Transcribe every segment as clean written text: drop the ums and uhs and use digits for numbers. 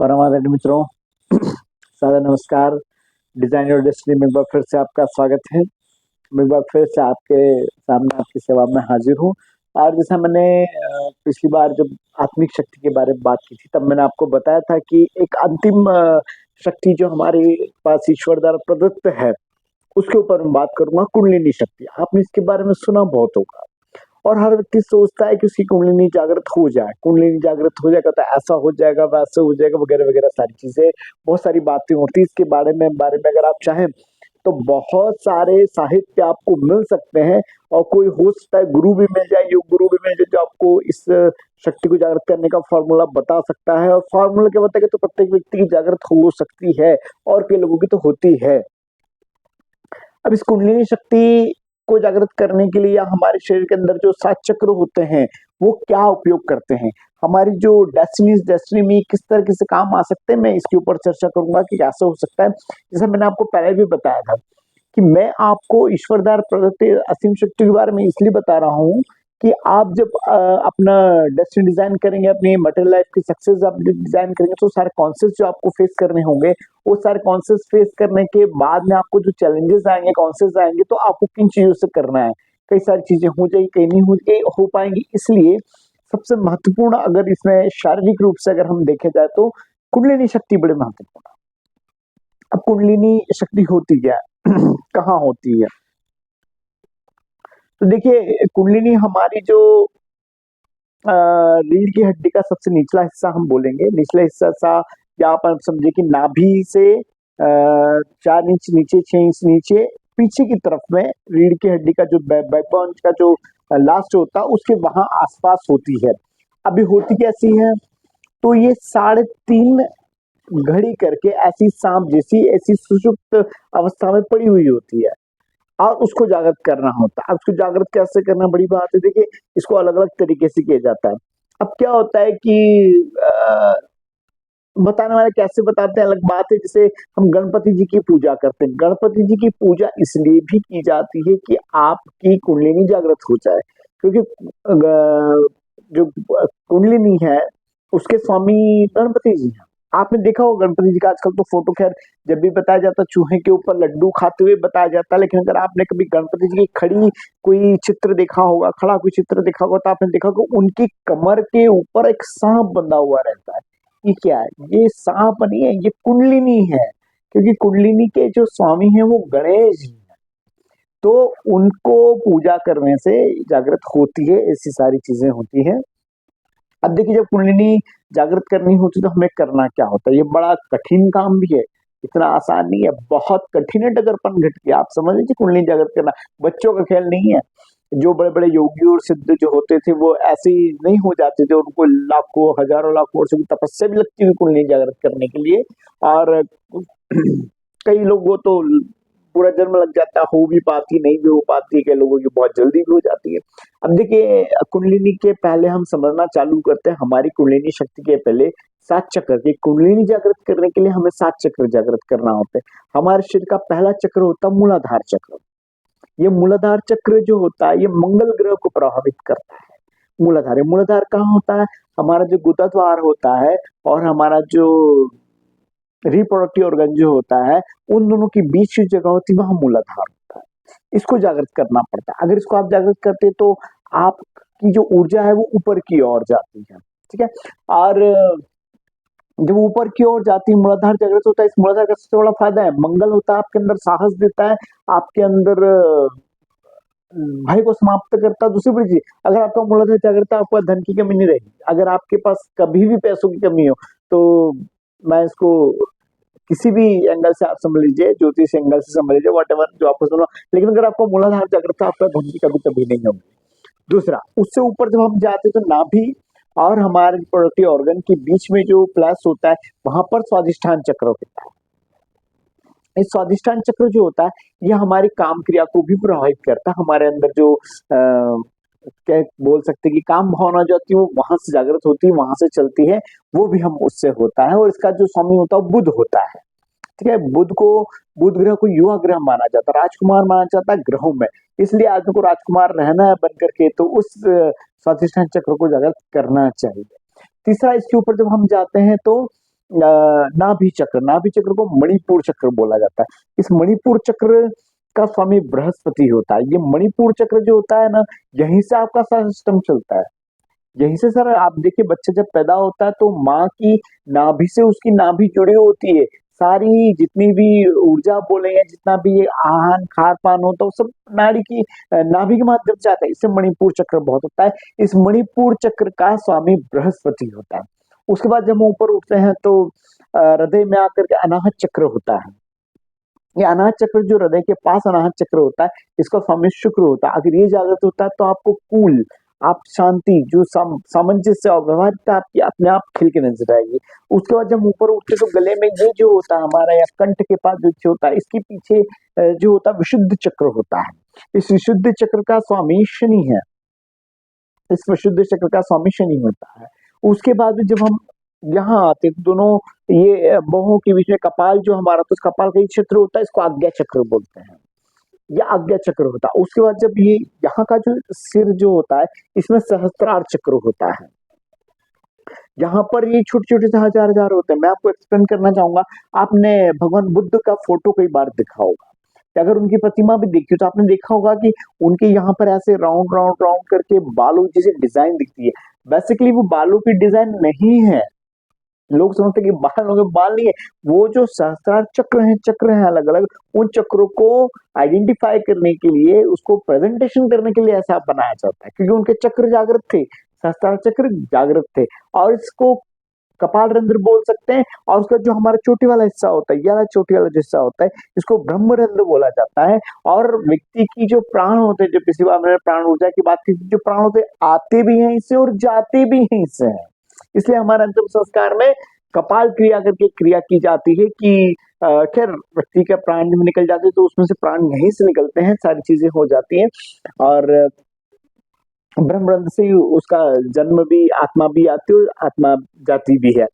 परम आदरणीय मित्रों, सादर नमस्कार। डिजाइन योर डेस्टिनी में एक बार फिर से आपका स्वागत है। मैं एक बार फिर से आपके सामने आपकी सेवा में हाजिर हूँ। और जैसा मैंने पिछली बार जब आत्मिक शक्ति के बारे में बात की थी, तब मैंने आपको बताया था कि एक अंतिम शक्ति जो हमारे पास ईश्वर द्वारा प्रदत्त है, उसके ऊपर मैं बात करूंगा, कुंडलिनी शक्ति। आपने इसके बारे में सुना बहुत होगा और हर व्यक्ति सोचता है कि उसकी कुंडलिनी जागृत हो जाए। कुंडलिनी जागृत हो जाएगा तो ऐसा हो जाएगा, वैसा हो जाएगा, वगैरह वगैरह सारी चीजें, बहुत सारी बातें होती है इसके बारे में अगर आप चाहें तो बहुत सारे साहित्य आपको मिल सकते हैं। और कोई हो सकता है गुरु भी मिल जाए, योग गुरु भी मिल जाए, जो आपको इस शक्ति को जागृत करने का फॉर्मूला बता सकता है। और फॉर्मूला क्या बताएगा, तो प्रत्येक व्यक्ति की जागृत हो सकती है और कई लोगों की तो होती है। अब इस कुंडलिनी शक्ति को जागृत करने के लिए या हमारे शरीर के अंदर जो 7 चक्र होते हैं, वो क्या उपयोग करते हैं, हमारी जो डेस्टिनी में किस तरीके से काम आ सकते हैं, मैं इसके ऊपर चर्चा करूंगा कि कैसे हो सकता है। जैसा मैंने आपको पहले भी बताया था कि मैं आपको ईश्वर द्वारा प्रदत्त असीम शक्ति के बारे में इसलिए बता रहा हूँ कि आप जब अपना डेस्टिनी डिजाइन करेंगे, अपनी मटेरियल लाइफ की सक्सेस आप डिजाइन करेंगे, तो सारे कॉन्सेप्ट जो आपको फेस करने होंगे, वो सारे कॉन्सेप्ट फेस करने के बाद में आपको जो चैलेंजेस आएंगे, कॉन्सेप्ट आएंगे, तो आपको किन चीजों से करना है। कई सारी चीजें हो जाएगी, कई नहीं हो पाएंगी। इसलिए सबसे महत्वपूर्ण, अगर इसमें शारीरिक रूप से अगर हम देखे जाए, तो कुंडलिनी शक्ति बड़ी महत्वपूर्ण है। अब कुंडलिनी शक्ति होती क्या है कहाँ होती है, तो देखिए, कुंडलिनी हमारी जो रीढ़ की हड्डी का सबसे निचला हिस्सा हम बोलेंगे, निचला हिस्सा या आप समझे कि नाभि से 4 इंच नीचे, 6 इंच नीचे, पीछे की तरफ में रीढ़ की हड्डी का जो बैकबोन का जो लास्ट होता है, उसके वहां आसपास होती है। अभी होती कैसी है, तो ये 3.5 घड़ी करके ऐसी सांप जैसी, ऐसी सुषुप्त अवस्था में पड़ी हुई होती है और उसको जागृत करना होता है। अब उसको जागृत कैसे करना, बड़ी बात है। देखिए, इसको अलग अलग तरीके से किया जाता है। अब क्या होता है कि बताने वाले कैसे बताते हैं अलग बात है। जैसे हम गणपति जी की पूजा करते हैं, गणपति जी की पूजा इसलिए भी की जाती है कि आपकी कुंडलिनी जागृत हो जाए, क्योंकि जो कुंडलिनी है उसके स्वामी गणपति जी हैं। आपने देखा होगा गणपति जी का आजकल तो फोटो, खैर जब भी बताया जाता है चूहे के ऊपर लड्डू खाते हुए बताया जाता है, लेकिन अगर आपने कभी गणपति जी की खड़ी कोई चित्र देखा होगा, खड़ा कोई चित्र देखा होगा, तो आपने देखा होगा उनकी कमर के ऊपर एक सांप बंधा हुआ रहता है। ये क्या है, ये सांप नहीं है, ये कुंडलिनी है, क्योंकि कुंडलिनी के जो स्वामी हैं वो गणेश जी हैं। तो उनको पूजा करने से जागृत होती है, ऐसी सारी चीजें होती है। अब देखिए, जब कुंडलिनी जागृत करनी होती है तो हमें करना क्या होता है। ये बड़ा कठिन काम भी है, इतना आसान नहीं है, बहुत कठिन है। डगरपन घट के आप समझ लीजिए, कुंडलिनी जागृत करना बच्चों का खेल नहीं है। जो बड़े बड़े योगी और सिद्ध जो होते थे, वो ऐसे ही नहीं हो जाते थे, उनको लाखों हजारों लाखों वर्षों की तपस्या भी लगती हुई कुंडलिनी जागृत करने के लिए। और कई लोगों तो पूरा जन्म लग जाता है, हो भी पाती, नहीं भी हो पाती है, कई लोगों की बहुत जल्दी भी हो जाती है। अब देखिए, कुंडलिनी के पहले हम समझना चालू करते हैं, हमारी कुंडलिनी शक्ति के पहले 7 चक्र की कुंडलिनी जागृत करने के लिए हमें 7 चक्र जागृत करना होते हैं। हमारे शरीर का पहला चक्र होता है मूलाधार चक्र। ये मूलाधार चक्र जो होता है, ये मंगल ग्रह को प्रभावित करता है। मूलाधार कहाँ होता है, हमारा जो गुदाद्वार होता है और हमारा जो रिप्रोडक्टिव ऑर्गन जो होता है, उन दोनों की बीच की जगह होती है, वहां मूलाधार होता है। इसको जागृत करना पड़ता है। अगर इसको आप जागृत करते तो आपकी जो ऊर्जा है वो ऊपर की ओर जाती है, ठीक है। और जब ऊपर की ओर जाती है, मूलाधार जागृत होता है। इस मूलाधार का सबसे बड़ा फायदा है, मंगल होता है, आपके अंदर साहस देता है, आपके अंदर भय को समाप्त करता है। दूसरी बड़ी चीज, अगर आपका मूलाधार जागृत है, आपको धन की कमी नहीं रहेगी। अगर आपके पास कभी भी पैसों की कमी हो, तो मैं इसको किसी भी एंगल से आप समझ लीजिए, ज्योतिष एंगल से समझ लीजिए, वॉटेवर जो आपको सुनो, लेकिन अगर आपको मूलाधार जागृत है, आपका धन की कभी कभी नहीं होगी। दूसरा, उससे ऊपर जब हम जाते हैं तो नाभि और हमारे रिप्रोडक्टिव ऑर्गन के बीच में जो प्लस होता है, वहां पर स्वादिष्ठान चक्र होता है। इस स्वादिष्ठान चक्र जो होता है, यह हमारी काम क्रिया को भी प्रभावित करता है। हमारे अंदर जो क्या बोल सकते हैं कि काम भावना जो होती है, वो वहां से जागृत होती है, वहां से चलती है, वो भी हम उससे होता है। और इसका जो स्वामी होता है वो बुध होता है, ठीक है। बुध ग्रह को युवा ग्रह माना जाता है, राजकुमार माना जाता है ग्रहों में। इसलिए आदमी को राजकुमार रहना है बन करके, तो उस स्वादिष्ठान चक्र को जागृत करना चाहिए। तीसरा, इसके ऊपर जब हम जाते हैं तो नाभि चक्र, नाभि चक्र को मणिपुर चक्र बोला जाता है। इस मणिपुर चक्र का स्वामी बृहस्पति होता है। ये मणिपुर चक्र जो होता है ना, यहीं से आपका सारा सिस्टम चलता है। यहीं से सर आप देखिए, बच्चा जब पैदा होता है तो माँ की नाभि से उसकी नाभि जुड़ी होती है। सारी जितनी भी ऊर्जा बोले या जितना भी ये आहान खान पान होता है, वो सब नाड़ी की नाभि के माध्यम से आता है। इससे मणिपुर चक्र बहुत होता है। इस मणिपुर चक्र का स्वामी बृहस्पति होता है। उसके बाद जब हम ऊपर उठते हैं तो हृदय में आकर के अनाहत चक्र होता है। ये अनाहत चक्र जो हृदय के पास अनाहत चक्र होता है, इसका स्वामी शुक्र होता है। अगर ये जागृत होता है तो आपको कूल, आप शांति, जो सामंजस्य और व्यवहारिकता आपकी अपने आप खिल के नजर आएगी। उसके बाद जब ऊपर उठते तो गले में ये जो होता है हमारा, या कंठ के पास जो होता है, इसके पीछे जो होता है विशुद्ध चक्र होता है। इस विशुद्ध चक्र का स्वामी शनि है। इस विशुद्ध चक्र का स्वामी शनि होता है। उसके बाद जब हम यहाँ आते तो दोनों ये बाहों के बीच में कपाल जो हमारा, तो कपाल का ही क्षेत्र होता है, इसको आज्ञा चक्र बोलते हैं। यह आज्ञा चक्र होता है। उसके बाद जब ये यहाँ का जो सिर जो होता है, इसमें सहस्त्रार चक्र होता है। यहाँ पर ये छोटे छोटे से हजार हजार होते हैं। मैं आपको एक्सप्लेन करना चाहूंगा। आपने भगवान बुद्ध का फोटो कई बार देखा होगा, अगर उनकी प्रतिमा भी देखी हो तो आपने देखा होगा कि उनके यहाँ पर ऐसे राउंड राउंड राउंड करके बालों जैसे डिजाइन दिखती है। बेसिकली वो बालों की डिजाइन नहीं है। लोग समझते हैं कि बाल होंगे, बाल नहीं है। वो जो सहस्त्रार चक्र हैं अलग अलग, उन चक्रों को आइडेंटिफाई करने के लिए, उसको प्रेजेंटेशन करने के लिए ऐसा बनाया जाता है, क्योंकि उनके चक्र जागृत थे, सहस्त्रार चक्र जागृत थे। और इसको कपाल रंध्र बोल सकते हैं। और उसका जो हमारा चोटी वाला हिस्सा होता है, यह चोटी वाला हिस्सा होता है, इसको ब्रह्म रंध्र बोला जाता है। और व्यक्ति की जो प्राण होते हैं, जो पिछली बार मैंने प्राण ऊर्जा की बात की, जो प्राण होते आते भी हैं इससे और जाते भी हैं इससे। इसलिए हमारे अंतिम संस्कार में कपाल क्रिया करके क्रिया की जाती है कि खैर व्यक्ति का प्राण जब निकल जाते हैं तो उसमें से प्राण यहीं से निकलते हैं, सारी चीजें हो जाती हैं। और ब्रह्मरंध्र से उसका जन्म भी, आत्मा भी आती है, आत्मा जाती भी है।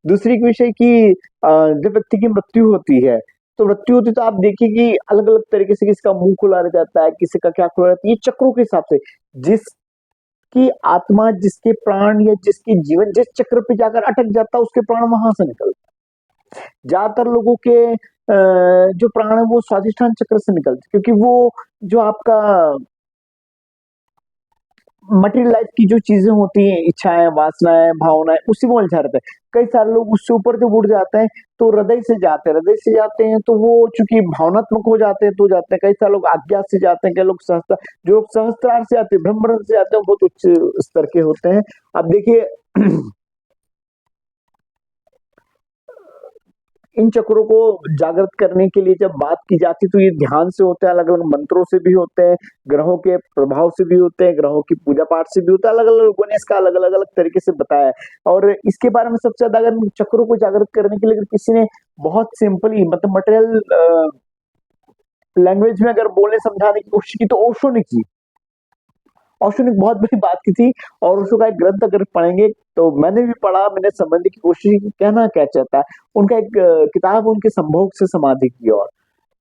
दूसरी विषय की जब व्यक्ति की मृत्यु होती है, तो मृत्यु होती तो आप देखिए कि अलग अलग तरीके से किसी का मुंह खुला रह जाता है, किसी का क्या खुला रहता है। ये चक्रों के हिसाब से जिसकी आत्मा, जिसके प्राण या जिसकी जीवन जिस चक्र पे जाकर अटक जाता है, उसके प्राण वहां से निकलते हैं। ज्यादातर लोगों के जो प्राण है वो स्वादिष्ठान चक्र से निकलते, क्योंकि वो जो आपका मटेरियल लाइफ की जो चीजें होती हैं, इच्छाएं, वासनाएं, भावनाएं, उसी में उलझा रहता है। कई सारे लोग उससे ऊपर जब उठ जाते हैं तो हृदय से जाते हैं तो वो चूंकि भावनात्मक हो जाते हैं तो जाते हैं। कई सारे लोग आज्ञा से जाते हैं, कई लोग सहस्त्र, जो लोग सहस्त्रार से आते हैं, ब्रह्मरंध्र से जाते हैं, बहुत उच्च स्तर के होते हैं। अब देखिए इन चक्रों को जागृत करने के लिए जब बात की जाती है तो ये ध्यान से होते हैं, अलग अलग मंत्रों से भी होते हैं, ग्रहों के प्रभाव से भी होते हैं, ग्रहों की पूजा पाठ से भी होता है। अलग अलग लोगों ने इसका अलग अलग अलग तरीके से बताया है। और इसके बारे में सबसे ज्यादा अगर चक्रों को जागृत करने के लिए अगर किसी ने बहुत सिंपली, मतलब मटेरियल लैंग्वेज में अगर बोलने समझाने की कोशिश की तो ओशो ने की। ओशो ने बहुत बड़ी बात की थी। और ओशो का एक ग्रंथ अगर पढ़ेंगे तो मैंने भी पढ़ा, मैंने समझने की कोशिश की कहना क्या चाहता है। उनका एक किताब उनके संभोग से समाधि की ओर।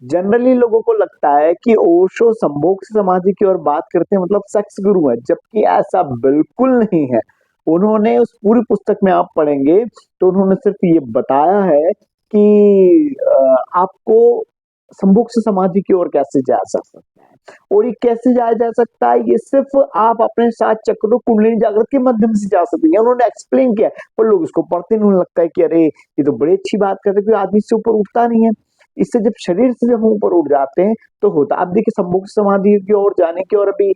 जनरली लोगों को लगता है कि ओशो संभोग से समाधि की ओर बात करते हैं मतलब सेक्स गुरु है, जबकि ऐसा बिल्कुल नहीं है। उन्होंने उस पूरी पुस्तक में आप पढ़ेंगे तो उन्होंने सिर्फ ये बताया है कि आपको संभोग से समाधि की ओर कैसे जा सकता है। और ये कैसे जाया जा सकता है, ये सिर्फ आप अपने साथ चक्रों कुंडलिनी जागृत के माध्यम से जा सकते हैं। उन्होंने एक्सप्लेन किया, पर लोग इसको पढ़ते नहीं, उन्हें लगता है कि अरे ये तो बड़ी अच्छी बात करते हैं, कोई आदमी से ऊपर उठता नहीं है। इससे जब शरीर से जब हम ऊपर उठ जाते हैं तो होता। आप देखिए संभोग समाधि की ओर जाने की, और अभी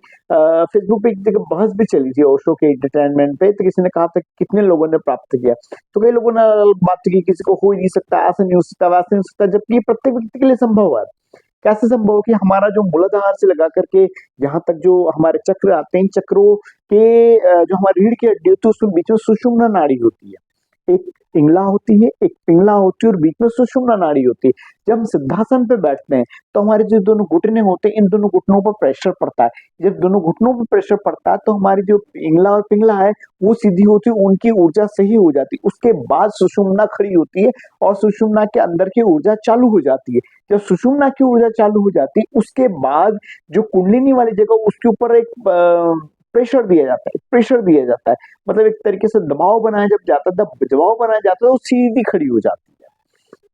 फेसबुक पे एक जगह बहस भी चली थी ओशो के एंटरटेनमेंट पे, तो किसी ने कहा था कितने लोगों ने प्राप्त किया, तो कई लोगों ने बात की किसी को हो ही नहीं सकता, ऐसा नहीं हो सकता, वैसे नहीं हो सकता, जबकि प्रत्येक व्यक्ति के लिए संभव है। कैसे संभव कि हमारा जो मूलाधार से लगा करके यहाँ तक जो हमारे चक्र आते हैं, चक्रों के जो हमारी रीढ़ की हड्डी होती है उसमें बीच में सुषुम्ना नाड़ी होती है, एक पिंगला होती है, एक पिंगला होती है और बीच में सुषुम्ना नाड़ी होती है। जब हम सिद्धासन पे बैठते हैं तो हमारे जो दोनों घुटने होते हैं, इन दोनों घुटनों पर प्रेशर पड़ता है। जब दोनों घुटनों पर प्रेशर पड़ता है तो हमारी जो पिंगला और पिंगला है वो सीधी होती है, उनकी ऊर्जा सही हो जाती है। उसके बाद सुषुम्ना खड़ी होती है और सुषुम्ना के अंदर की ऊर्जा चालू हो जाती है। जब सुषुम्ना की ऊर्जा चालू हो जाती है उसके बाद जो कुंडलिनी वाली जगह, उसके ऊपर एक प्रेशर दिया जाता है, प्रेशर दिया जाता है, मतलब एक तरीके से दबाव बनाया जब जाता है, तब दबाव बनाया जाता है तो सीधी खड़ी हो जाती है।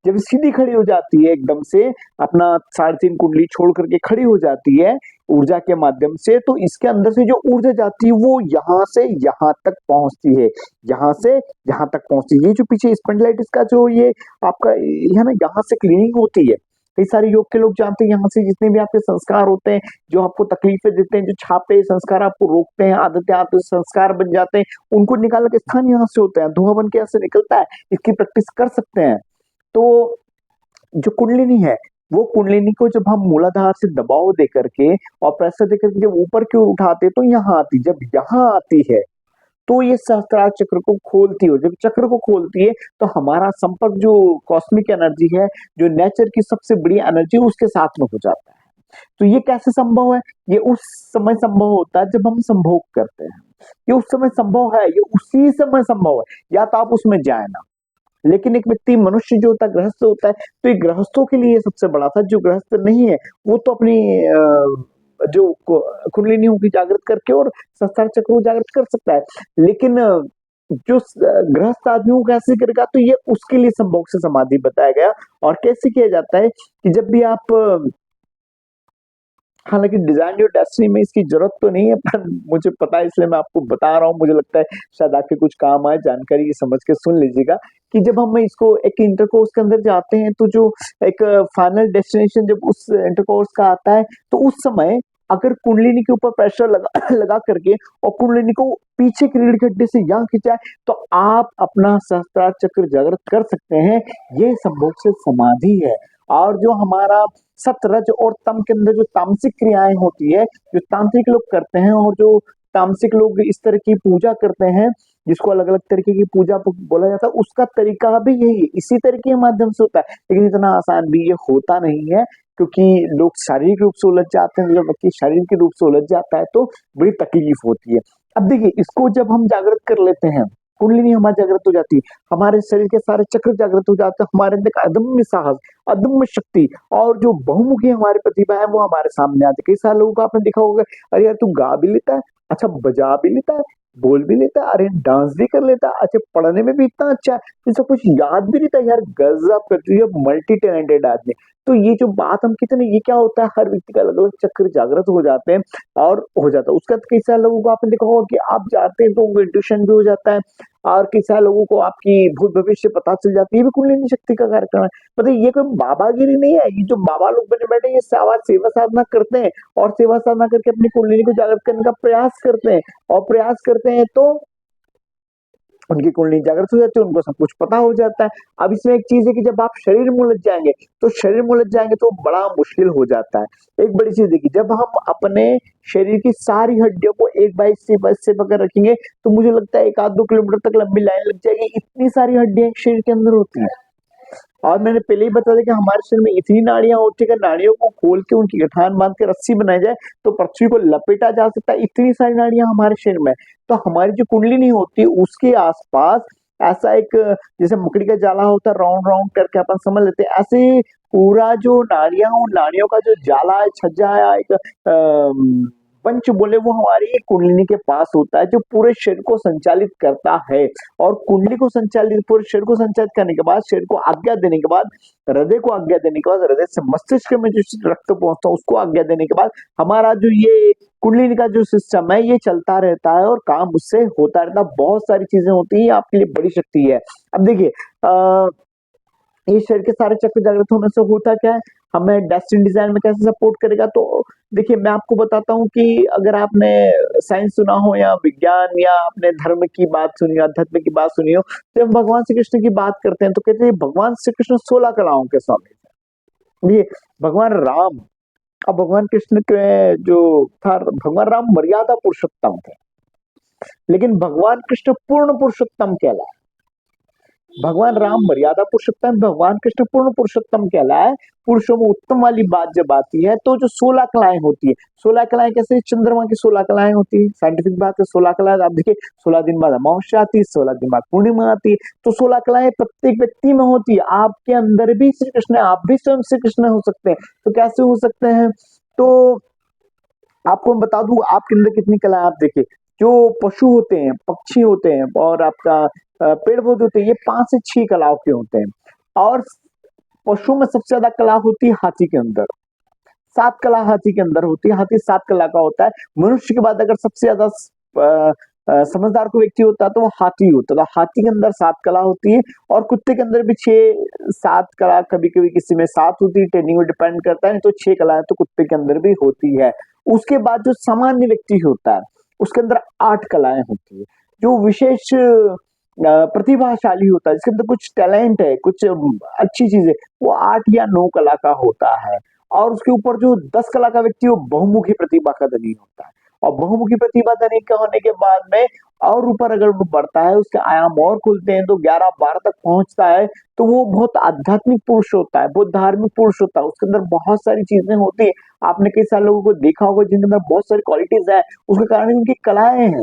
जब सीधी खड़ी हो जाती है एकदम से, अपना 3.5 कुंडली छोड़ करके खड़ी हो जाती है ऊर्जा के माध्यम से, तो इसके अंदर से जो ऊर्जा जाती है वो यहाँ से यहाँ तक पहुंचती है, यहाँ से यहाँ तक पहुंचती है। ये जो पीछे स्पॉन्डिलाइटिस का जो ये आपका है ना, यहाँ से क्लीनिंग होती है। कई सारे योग के लोग जानते हैं, यहाँ से जितने भी आपके संस्कार होते हैं, जो आपको तकलीफें देते हैं, जो छापे संस्कार आपको रोकते हैं, आदतें संस्कार बन जाते हैं, उनको निकालने का स्थान यहाँ से होता है। धुआं बन के यहाँ से निकलता है। इसकी प्रैक्टिस कर सकते हैं। तो जो कुंडलिनी है, वो कुंडलिनी को जब हम मूलाधार से दबाव दे करके और प्रेशर दे करके जब ऊपर की ओर उठाते हैं तो यहाँ आती, जब यहाँ आती है तो ये सहस्त्रार चक्र को खोलती है। जब चक्र को खोलती है तो हमारा संपर्क जो कॉस्मिक एनर्जी है, जो नेचर की सबसे बड़ी एनर्जी, उसके साथ में हो जाता है। तो ये कैसे संभव है? ये उस समय संभव होता है जब हम संभोग करते हैं। ये उस समय संभव है, ये उसी समय संभव है, या तो आप उसमें जाए ना। लेकिन एक व्यक्ति मनुष्य जो होता है, गृहस्थ होता है, तो ये गृहस्थों के लिए सबसे बड़ा था। जो गृहस्थ नहीं है वो तो अपनी जो कुंडलिनियों की जागृत करके और सहस्त्रार चक्र को जागृत कर सकता है। लेकिन जो गृहस्थ आदमी को कैसे करेगा, तो ये उसके लिए संभोग से समाधि बताया गया। और कैसे किया जाता है कि जब भी आप, हालांकि डिजाइन योर डेस्टिनी में इसकी जरूरत तो नहीं है, पर मुझे पता है इसलिए मैं आपको बता रहा हूँ। मुझे लगता है शायद आपके कुछ काम आए, जानकारी समझ के सुन लीजिएगा कि जब हम इसको एक इंटरकोर्स के अंदर जाते हैं तो जो एक फाइनल डेस्टिनेशन जब उस इंटरकोर्स का आता है, तो उस समय अगर कुंडलिनी के ऊपर प्रेशर लगा करके और कुंडलिनी को पीछे की रीढ़ की हड्डी से यहाँ खिंचाए तो आप अपना सहस्त्रार चक्र जागृत कर सकते हैं। ये संभोग से समाधि है। और जो हमारा सत, रज और तम के अंदर जो तामसिक क्रियाएं होती है, जो तांत्रिक लोग करते हैं, और जो तामसिक लोग इस तरह की पूजा करते हैं, जिसको अलग अलग तरीके की पूजा बोला जाता है, उसका तरीका भी यही है, इसी तरीके के माध्यम से होता है। लेकिन इतना आसान भी ये होता नहीं है, क्योंकि लोग शारीरिक रूप से उलझ जाते हैं। जब व्यक्ति शारीरिक रूप से उलझ जाता है तो बड़ी तकलीफ होती है। अब देखिए, इसको जब हम जागृत कर लेते हैं, कुंडलिनी हमारी जागृत हो जाती है, हमारे शरीर के सारे चक्र जागृत हो जाते हैं, हमारे अंदर अदम्य साहस, अदम्य शक्ति और जो बहुमुखी हमारी प्रतिभा है वो हमारे सामने आती है। कई सारे लोगों को आपने देखा होगा, अरे यार तू गा भी लेता है, अच्छा बजा भी लेता है, बोल भी लेता है, अरे डांस भी कर लेता है, अच्छा पढ़ने में भी इतना अच्छा है, तो सब कुछ याद भी रहता है, यार गजब करती है, मल्टी टैलेंटेड आदमी। तो ये जो बात हम कितने, ये क्या होता है, हर व्यक्ति का अलग अलग चक्र जागृत हो जाते हैं और हो जाता है। उसका कई सारे लोगों को आपने देखा होगा कि आप जाते हैं तो उनको इंट्यूशन भी हो जाता है, और कई सारे लोगों को आपकी भूत भविष्य पता चल जाती है। ये भी कुंडलिनी शक्ति का कार्यक्रम है। मतलब ये कोई बाबागिरी नहीं है। ये जो बाबा लोग बने बैठे, ये सेवा साधना करते हैं और सेवा साधना करके अपनी कुंडलिनी को जागृत करने का प्रयास करते हैं, और प्रयास करते हैं तो उनकी कुंडली जागृत हो जाती है, उनको सब कुछ पता हो जाता है। अब इसमें एक चीज है कि जब आप शरीर में उलझ जाएंगे, तो शरीर में उलझ जाएंगे तो बड़ा मुश्किल हो जाता है। एक बड़ी चीज देखिए, जब हम अपने शरीर की सारी हड्डियों को एक बाई से पकड़ रखेंगे, तो मुझे लगता है 1-2 किलोमीटर तक लंबी लाइन लग जाएगी। इतनी सारी हड्डियां शरीर के अंदर होती है। और मैंने पहले ही बता दिया कि हमारे शरीर में इतनी नाड़ियां होती है कि नाड़ियों को खोल के उनकी गठान बांध के रस्सी बनाई जाए तो पृथ्वी को लपेटा जा सकता है। इतनी सारी नाड़ियां हमारे शरीर में। तो हमारी जो कुंडलिनी होती है, उसके आसपास ऐसा एक, जैसे मकड़ी का जाला होता है, राउंड राउंड करके अपन समझ लेते हैं, ऐसे पूरा जो नाड़ियां, उन नाड़ियों का जो जाला है, छज्जा है, एक पंच बोले, वो हमारी कुंडलिनी के पास होता है, जो पूरे शरीर को संचालित करता है। और कुंडली को संचालित, पूरे शरीर को संचालित करने के बाद, शरीर को आज्ञा देने के बाद, हृदय को आज्ञा देने के बाद, हृदय से मस्तिष्क में जो रक्त पहुंचता है उसको आज्ञा देने के बाद, हमारा जो ये कुंडलिनी का जो सिस्टम है ये चलता रहता है और काम उससे होता रहता है। बहुत सारी चीजें होती है, आपके लिए बड़ी शक्ति है। अब देखिए, ये शरीर के सारे चक्र जागृत होने से होता क्या है, हमें डेस्टिनी डिजाइन में कैसे सपोर्ट करेगा। तो देखिए, मैं आपको बताता हूँ कि अगर आपने साइंस सुना हो या विज्ञान, या आपने धर्म की बात सुनी हो, अध्यात्म की बात सुनी हो, तो हम भगवान श्री कृष्ण की बात करते हैं तो कहते हैं भगवान श्री कृष्ण 16 कलाओं के स्वामी। ये भगवान राम, अब भगवान कृष्ण के जो था, भगवान राम मर्यादा पुरुषोत्तम थे, लेकिन भगवान कृष्ण पूर्ण पुरुषोत्तम कहलाए। भगवान राम मर्यादा पुरुषोत्तम, भगवान कृष्ण पूर्ण पुरुषोत्तम कहलाए। पुरुषों में उत्तम वाली बात जब आती है तो जो 16 कलाएं होती है, 16 कलाएं कैसे, चंद्रमा की 16 कलाएं होती है, साइंटिफिक बात है। 16 कलाएं आप देखिए, 16 दिन बाद अमावस्या आती है, 16 दिन बाद पूर्णिमा आती है, तो 16 कलाएं प्रत्येक व्यक्ति में होती है। आपके अंदर भी श्री कृष्ण है, आप भी स्वयं श्री कृष्ण हो सकते हैं। तो कैसे हो सकते हैं, तो आपको मैं बता दूं आपके अंदर कितनी कला है। आप देखिए, जो पशु होते हैं, पक्षी होते हैं और आपका पेड़ पौधे होते हैं, ये 5 से 6 कलाओं के होते हैं। और पशु में सबसे ज्यादा कला होती है हाथी के अंदर। 7 कला हाथी के अंदर होती है। हाथी 7 कला का होता है। मनुष्य के बाद अगर सबसे ज्यादा समझदार कोई व्यक्ति होता है तो वो हाथी होता है। तो हाथी के अंदर 7 कला होती है। और कुत्ते के अंदर भी 6 7 कला, कभी कभी किसी में 7 होती है, ट्रेनिंग में डिपेंड करता है। नहीं तो 6 कलाएं तो कुत्ते के अंदर भी होती है। उसके बाद जो सामान्य व्यक्ति होता है उसके अंदर 8 कलाएं होती है। जो विशेष प्रतिभाशाली होता है, जिसके अंदर कुछ टैलेंट है, कुछ अच्छी चीज है, वो 8 या 9 कला का होता है। और उसके ऊपर जो 10 कला का व्यक्ति है वो बहुमुखी प्रतिभा का धनी होता है। और बहुमुखी प्रतिभा धनी का होने के बाद में और ऊपर अगर वो बढ़ता है, उसके आयाम और खुलते हैं तो 11 12 तक पहुंचता है। तो वो बहुत आध्यात्मिक पुरुष होता है, बहुत धार्मिक पुरुष होता है। उसके अंदर बहुत सारी चीजें होती है। आपने कई सारे लोगों को देखा होगा जिनके अंदर बहुत सारी क्वालिटीज है, उसके कारण उनकी कलाएं हैं।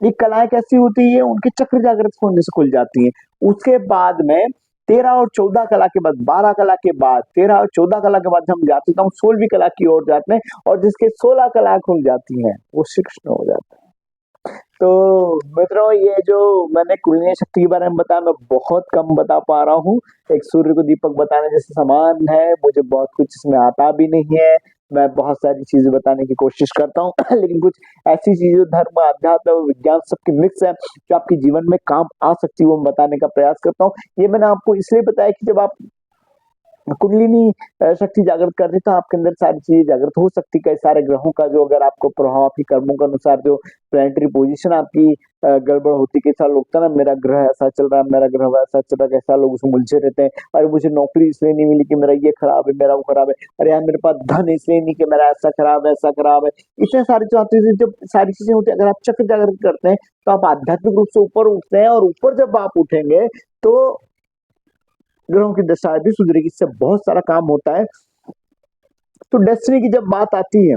ये कलाएं कैसी होती है, उनके चक्र जागृत होने से खुल जाती है। उसके बाद में 13 और 14 कला के बाद, 12 कला के बाद, 13 और 14 कला के बाद हम जाते हैं 16वीं कला की ओर जाते हैं। और जिसके 16 कला खुल जाती है वो श्री कृष्ण हो जाता है। तो मित्रों, ये जो मैंने कुलीन शक्ति के बारे में बताया, मैं बहुत कम बता पा रहा हूँ। एक सूर्य को दीपक बताने जैसे समान है। मुझे बहुत कुछ इसमें आता भी नहीं है। मैं बहुत सारी चीजें बताने की कोशिश करता हूँ लेकिन कुछ ऐसी चीजें धर्म, अध्यात्म और विज्ञान सबके मिक्स है जो आपके जीवन में काम आ सकती है, वो मैं बताने का प्रयास करता हूँ। ये मैंने आपको इसलिए बताया कि जब आप कुंडलिनी शक्ति जागृत करते तो आपके अंदर सारी चीजें जागृत हो सकती। कई सारे ग्रहों का जो अगर आपको प्रभाव आपकी कर्मों के अनुसार जो प्लेनेटरी पोजीशन आपकी गड़बड़ होती, कैसा लोग था ना, मेरा ग्रह ऐसा चल रहा है, मेरा ग्रह वैसा चल रहा है, कैसा लोग उसमें उलझे रहते हैं। अरे मुझे नौकरी इसलिए नहीं मिली कि मेरा ये खराब है, मेरा वो खराब है। अरे यार मेरे पास धन इसलिए नहीं कि मेरा ऐसा खराब है, ऐसा खराब है। इतने सारी जो आती है, जब सारी चीजें होती है, अगर आप चक्र जागृत करते हैं तो आप आध्यात्मिक रूप से ऊपर उठते हैं। और ऊपर जब आप उठेंगे तो ग्रहों की दशा भी सुधरेगी, इससे बहुत सारा काम होता है। तो डेस्टिनी की जब बात आती है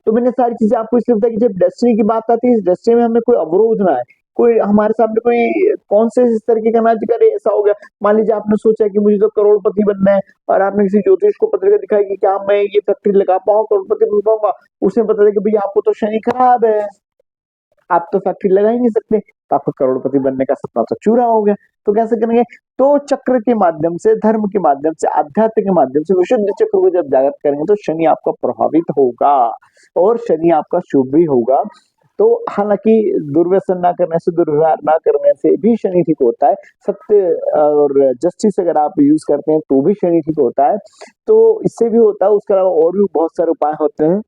तो मैंने सारी चीजें आपको इसलिए बताया कि जब डेस्टिनी की बात आती है, इस डेस्टिनी में हमें कोई अवरोध ना है, कोई हमारे सामने कोई कौन से इस तरीके का ना करे ऐसा हो गया। मान लीजिए आपने सोचा कि मुझे तो करोड़पति बनना है और आपने किसी ज्योतिष को पत्रिका दिखाई कि क्या मैं ये फैक्ट्री लगा पाऊँ, करोड़पति बन पाऊंगा। उसने बता दिया कि भैया आपको तो शनि खराब है, आप तो फैक्ट्री लगा ही नहीं सकते, तो आपका करोड़पति बनने का सपना तो चूरा हो गया। तो कैसे करेंगे? तो चक्र के माध्यम से, धर्म के माध्यम से, आध्यात्म के माध्यम से विशुद्ध चक्र को जब जागृत करेंगे तो शनि आपका प्रभावित होगा और शनि आपका शुभ भी होगा। तो हालांकि दुर्व्यसन ना करने से, दुर्व्यवहार ना करने से भी शनि ठीक होता है। सत्य और जस्टिस अगर आप यूज करते हैं तो भी शनि ठीक होता है। तो इससे भी होता है। उसके अलावा और भी बहुत सारे उपाय होते हैं।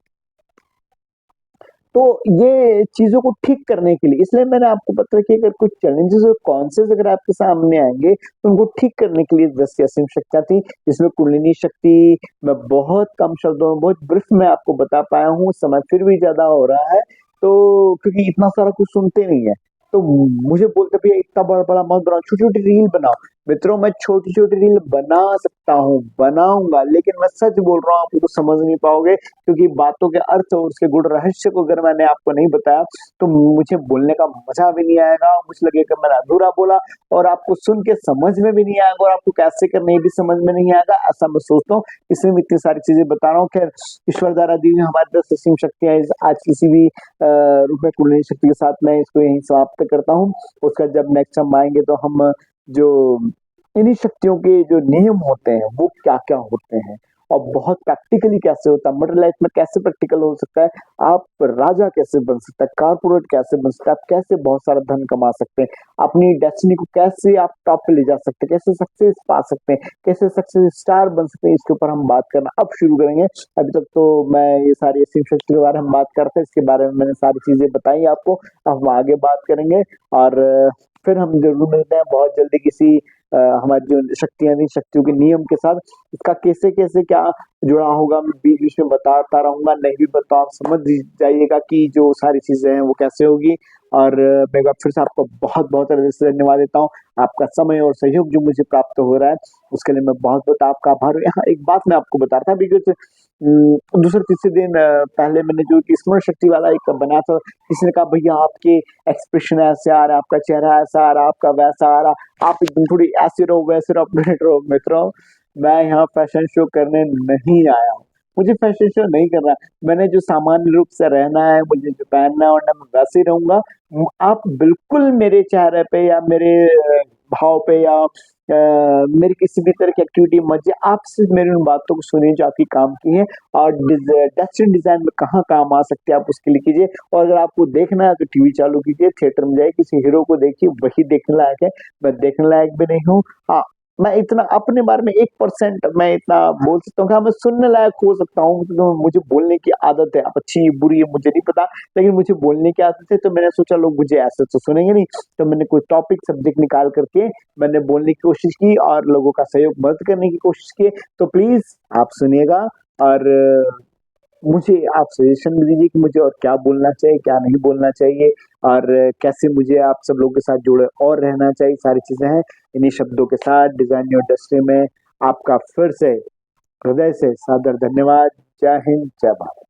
तो ये चीजों को ठीक करने के लिए, इसलिए मैंने आपको पता कि अगर कुछ चैलेंजेस और कॉन्सेप्ट अगर आपके सामने आएंगे तो उनको ठीक करने के लिए 10 असीम शक्तियां थी, जिसमें कुंडलिनी शक्ति मैं बहुत कम शब्दों में, बहुत ब्रीफ में आपको बता पाया हूँ। समय फिर भी ज्यादा हो रहा है तो क्योंकि इतना सारा कुछ सुनते नहीं है, तो मुझे बोलते भैया इतना बड़ा बड़ा मत बनाओ, छोटी छोटी रील बनाओ। मित्रों, मैं छोटी छोटी रील बना सकता हूँ, बनाऊंगा, लेकिन मैं सच बोल रहा हूँ, आप तो समझ नहीं पाओगे क्योंकि बातों के अर्थ और उसके गुण रहस्य को अगर मैंने आपको नहीं बताया तो मुझे बोलने का मजा भी नहीं आएगा। मुझे लगेगा मैंने अधूरा बोला और आपको सुन के समझ में भी नहीं आएगा और आपको कैसे करना ये भी समझ में नहीं आएगा, ऐसा मैं सोचता हूँ। इसलिए मैं इतनी सारी चीजें बता रहा हूँ। खैर, ईश्वर द्वारा दी हुई हमारे 10 असीम शक्तियां आज किसी भी रूप में कुंडली शक्ति के साथ मैं इसको यहीं समाप्त करता हूँ। उसका जब नेक्स्ट हम आएंगे तो हम जो इन्हीं शक्तियों के जो नियम होते हैं वो क्या क्या होते हैं और बहुत प्रैक्टिकली कैसे होता है, मॉडर्न लाइफ में कैसे प्रैक्टिकल हो सकता है, आप राजा कैसे बन सकता है, कारपोरेट कैसे बन सकता है, आप कैसे बहुत सारा धन कमा सकते हैं, अपनी डेस्टिनी को कैसे आप टॉप पे ले जा सकते हैं, कैसे सक्सेस पा सकते हैं, कैसे सक्सेस स्टार बन सकते हैं, इसके ऊपर हम बात करना अब शुरू करेंगे। अभी तक तो मैं ये सारी असीम शक्ति के बारे में बात करते हैं, इसके बारे में मैंने सारी चीजें बताई आपको। अब हम आगे बात करेंगे और फिर हम जरूर मिलते हैं बहुत जल्दी किसी हमारी जो शक्तियां थी, शक्तियों के नियम के साथ। इसका कैसे कैसे क्या जुड़ा होगा मैं बीच बीच में बताता रहूंगा, नहीं भी बताओ आप समझ जाइएगा कि जो सारी चीजें हैं वो कैसे होगी। और मैं एक बार फिर से आपको बहुत बहुत हृदय से धन्यवाद देता हूँ। आपका समय और सहयोग जो मुझे प्राप्त हो रहा है उसके लिए मैं बहुत बहुत आपका आभार हूँ। यहाँ एक बात मैं आपको बता रहा था, बिकॉज दूसरे तीसरे दिन पहले मैंने जो कि स्मरण शक्ति वाला एक बनाया था, किसी ने कहा भैया आपके एक्सप्रेशन ऐसे आ रहा है, आपका चेहरा ऐसा आ रहा है, आपका वैसा आ रहा, आप एकदम थोड़ी ऐसे रहो वैसे रहो, अपडेट रहो। मित्रों, मैं यहाँ फैशन शो करने नहीं आया हूँ, मुझे फैशन शो नहीं करना। मैंने जो सामान्य रूप से रहना है, मुझे जो पहनना है ओढ़ना, मैं वैसे ही रहूँगा। आप बिल्कुल मेरे चेहरे पे या मेरे भाव पे या मेरी किसी भी तरह की एक्टिविटी मत जी, आप सिर्फ मेरी उन बातों को सुनिए जो आपकी काम की है, और टेक्सचर डिजाइन में कहाँ काम आ सकते हैं आप उसके लिए कीजिए। और अगर आपको देखना है तो टीवी चालू कीजिए, थिएटर में जाइए, किसी हीरो को देखिए, वही देखने लायक है। मैं देखने लायक भी नहीं हूँ। हाँ, मैं इतना अपने बारे में 1% मैं इतना बोल सकता हूँ कि हाँ, मैं सुनने लायक हो सकता हूँ, क्योंकि मुझे बोलने की आदत है। अब अच्छी बुरी है मुझे नहीं पता, लेकिन मुझे बोलने की आदत है, तो मैंने सोचा लोग मुझे ऐसे तो सुनेंगे नहीं, तो मैंने कोई टॉपिक सब्जेक्ट निकाल करके मैंने बोलने की कोशिश की और लोगों का सहयोग मदद करने की कोशिश की। तो प्लीज आप सुनिएगा, और मुझे आप सजेशन भी दीजिए कि मुझे और क्या बोलना चाहिए, क्या नहीं बोलना चाहिए, और कैसे मुझे आप सब लोगों के साथ जुड़े और रहना चाहिए। सारी चीजें हैं। इन्हीं शब्दों के साथ डिजाइन इंडस्ट्री में आपका फिर से हृदय से सादर धन्यवाद। जय हिंद, जय भारत।